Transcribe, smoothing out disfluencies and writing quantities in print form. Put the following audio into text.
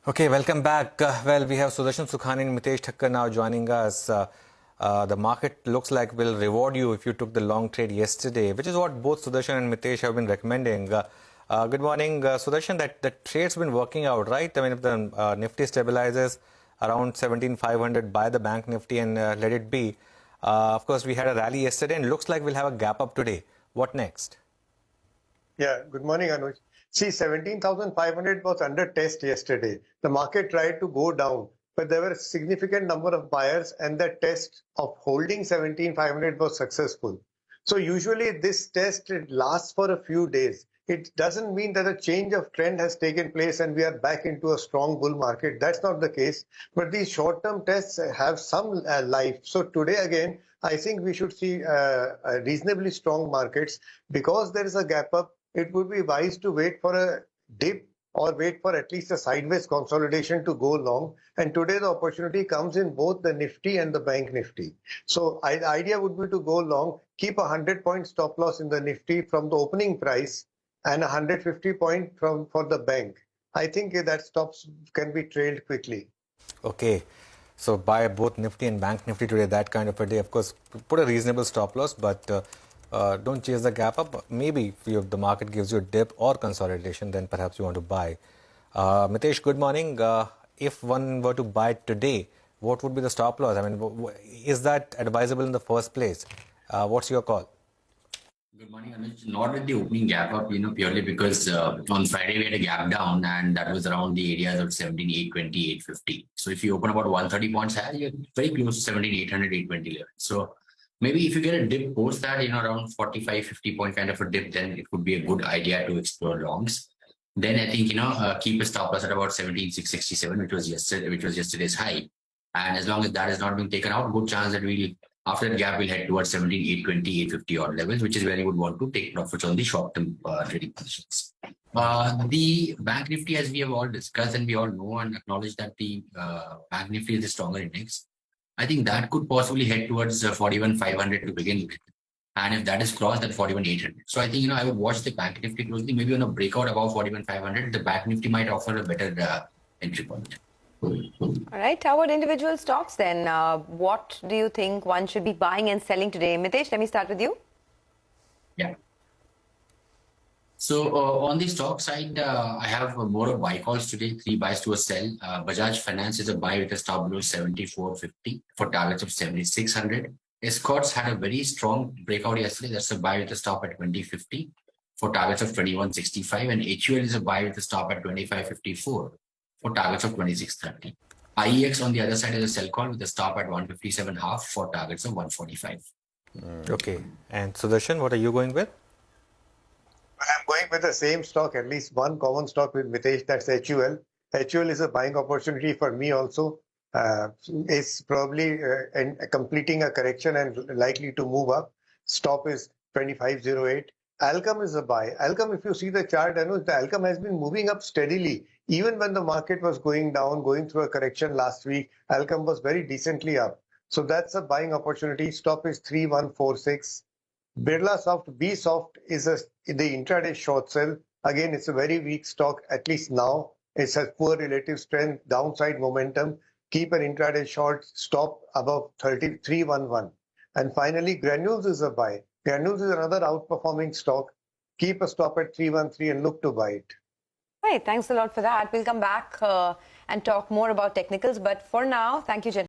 Okay, welcome back. Well, we have Sudarshan Sukhani and Mitessh Thakkar now joining us. The market looks like will reward you if you took the long trade yesterday, which is what both Sudarshan and Mitessh have been recommending. Good morning, Sudarshan. That trade's been working out, right? I mean, if the Nifty stabilizes around 17,500, buy the bank Nifty and let it be. Of course, we had a rally yesterday and looks like we'll have a gap up today. What next? Yeah, good morning, Anuj. See, 17,500 was under test yesterday. The market tried to go down, but there were a significant number of buyers and the test of holding 17,500 was successful. So usually this test lasts for a few days. It doesn't mean that a change of trend has taken place and we are back into a strong bull market. That's not the case. But these short-term tests have some life. So today again, I think we should see reasonably strong markets. Because there is a gap up, it would be wise to wait for a dip or wait for at least a sideways consolidation to go long. And today the opportunity comes in both the Nifty and the Bank Nifty. So the idea would be to go long, keep a 100-point stop loss in the Nifty from the opening price and 150-point for the bank. I think that stops can be trailed quickly. Okay. So buy both Nifty and Bank Nifty today, that kind of a day. Of course, put a reasonable stop loss, but don't chase the gap up. Maybe if the market gives you a dip or consolidation, then perhaps you want to buy. Mitessh, good morning. If one were to buy today, what would be the stop loss? I mean, is that advisable in the first place? What's your call? Good morning, Anuj. Not with the opening gap up, purely because on Friday we had a gap down and that was around the areas of 17,820, 850. So if you open about 130 points higher, you're very close to 17,800, 820 level. So maybe if you get a dip post that, around 45, 50 point kind of a dip, then it would be a good idea to explore longs. Then I think, keep a stop loss at about 17,667, which was yesterday's high. And as long as that has not been taken out, good chance that after that gap, we'll head towards 17,820, 850 odd levels, which is where you would want to take profits on the short-term trading positions. The Bank Nifty, as we have all discussed and we all know and acknowledge that the Bank Nifty is the stronger index. I think that could possibly head towards 41,500 to begin with. And if that is crossed, then 41,800. So I think, I would watch the Bank Nifty closely. Maybe on a breakout above 41,500, the Bank Nifty might offer a better entry point. All right. How about individual stocks then? What do you think one should be buying and selling today? Mitessh, let me start with you. Yeah. So on the stock side, I have more of buy calls today, 3 buys to a sell. Bajaj Finance is a buy with a stop below 74.50 for targets of 7,600. Escorts had a very strong breakout yesterday. That's a buy with a stop at 20.50 for targets of 21.65. And HUL is a buy with a stop at 25.54 for targets of 26.30. IEX on the other side is a sell call with a stop at 157.5 for targets of 145. Okay. And Sudarshan, what are you going with? I'm going with the same stock, at least one common stock with Mitessh, that's HUL. HUL is a buying opportunity for me also. It's probably completing a correction and likely to move up. Stop is 25.08. Alchem is a buy. Alchem, if you see the chart, Anuj, the Alchem has been moving up steadily. Even when the market was going down, going through a correction last week, Alchem was very decently up. So that's a buying opportunity. Stop is 3146. Birlasoft, Bsoft is the intraday short sell. Again, it's a very weak stock, at least now. It has poor relative strength, downside momentum. Keep an intraday short, stop above 311. And finally, Granules is a buy. Granules is another outperforming stock. Keep a stop at 313 and look to buy it. Right. Thanks a lot for that. We'll come back and talk more about technicals. But for now, thank you, gentlemen.